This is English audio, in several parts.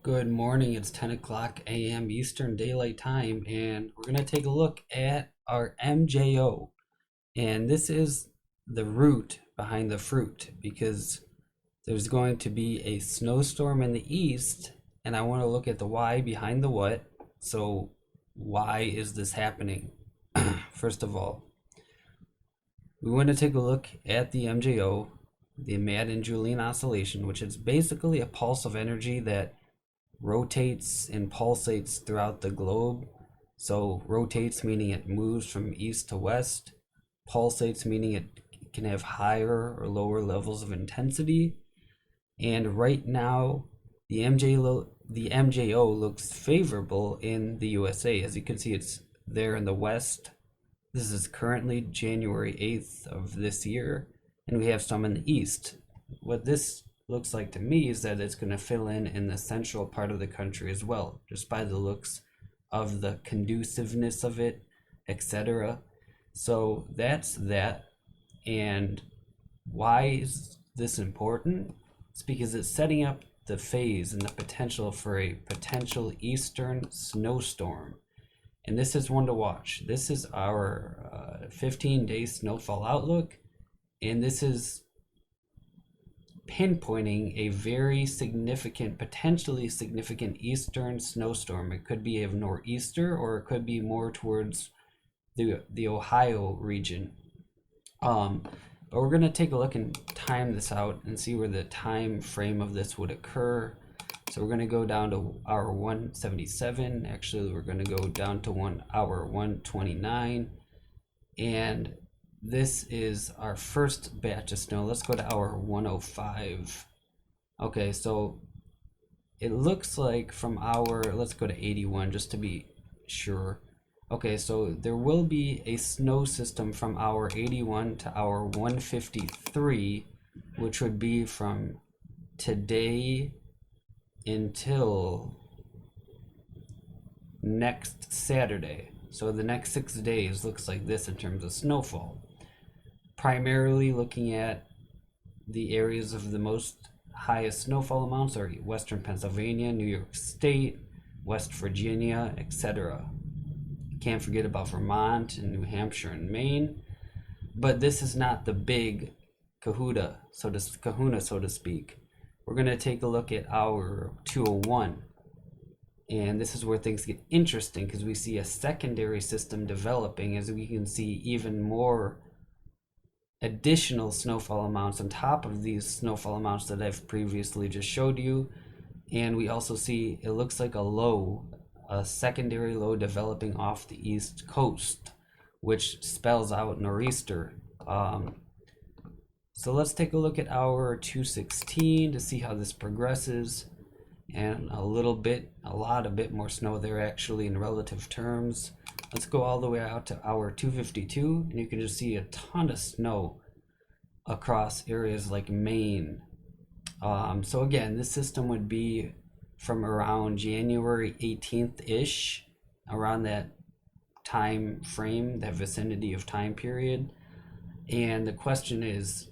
Good morning. It's 10 o'clock a.m. Eastern Daylight Time, and we're going to take a look at our MJO. And this is the root behind the fruit because there's going to be a snowstorm in the east, and I want to look at the why behind the what. So, why is this happening? First of all, we want to take a look at the MJO, the Madden-Julian oscillation, which is basically a pulse of energy that rotates and pulsates throughout the globe. So rotates meaning it moves from east to west, pulsates meaning it can have higher or lower levels of intensity. And right now, the MJO looks favorable in the USA. As you can see, it's there in the west. This is currently January 8th of this year, and we have some in the east. What this looks like to me is that it's going to fill in the central part of the country as well, just by the looks of the conduciveness of it, etc. So that's that. And why is this important? It's because it's setting up the phase and the potential for a potential eastern snowstorm. And this is one to watch. This is our 15-day snowfall outlook, and this is pinpointing a very significant, potentially significant eastern snowstorm. It could be a nor'easter, or it could be more towards the Ohio region. But we're going to take a look and time this out and see where the time frame of this would occur. So we're going to go down to hour 177. Actually, we're going to go down to hour 129. And this is our first batch of snow. Let's go to hour 105. Okay, so it looks like from let's go to 81 just to be sure. Okay, so there will be a snow system from hour 81 to hour 153, which would be from today until next Saturday. So the next 6 days looks like this in terms of snowfall. Primarily looking at the areas of the most highest snowfall amounts are western Pennsylvania, New York State, West Virginia, etc. Can't forget about Vermont and New Hampshire and Maine. But this is not the big kahuna, so to speak. We're going to take a look at hour 201. And this is where things get interesting because we see a secondary system developing, as we can see even more additional snowfall amounts on top of these snowfall amounts that I've previously just showed you. And we also see, it looks like a secondary low developing off the east coast, which spells out nor'easter. So let's take a look at hour 216 to see how this progresses. And a bit more snow there actually in relative terms. Let's go all the way out to hour 252, and you can just see a ton of snow across areas like Maine. So again, this system would be from around January 18th-ish, around that time frame, that vicinity of time period. And the question is,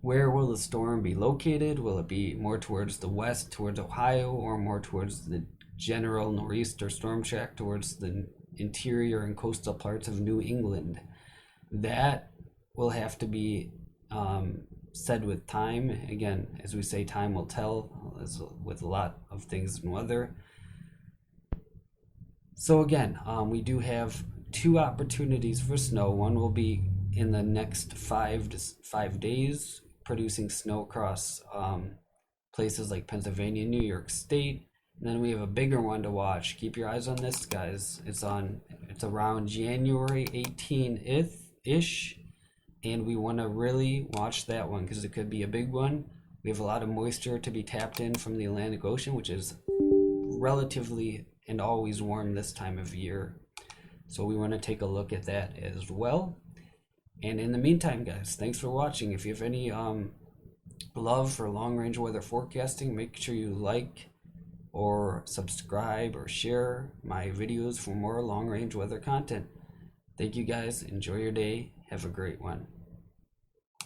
where will the storm be located? Will it be more towards the west, towards Ohio, or more towards the general nor'easter storm track towards the interior and coastal parts of New England? That will have to be said with time. Again, as we say, time will tell, as with a lot of things in weather. So again, we do have two opportunities for snow. One will be in the next 5 days, producing snow across places like Pennsylvania, New York State. And then we have a bigger one to watch. Keep your eyes on this, guys. It's around January 18th-ish, and we want to really watch that one because it could be a big one. We have a lot of moisture to be tapped in from the Atlantic Ocean, which is relatively and always warm this time of year. So we want to take a look at that as well. And in the meantime, guys, thanks for watching. If you have any love for long-range weather forecasting, make sure you like or subscribe or share my videos for more long-range weather content. Thank you, guys. Enjoy your day. Have a great one.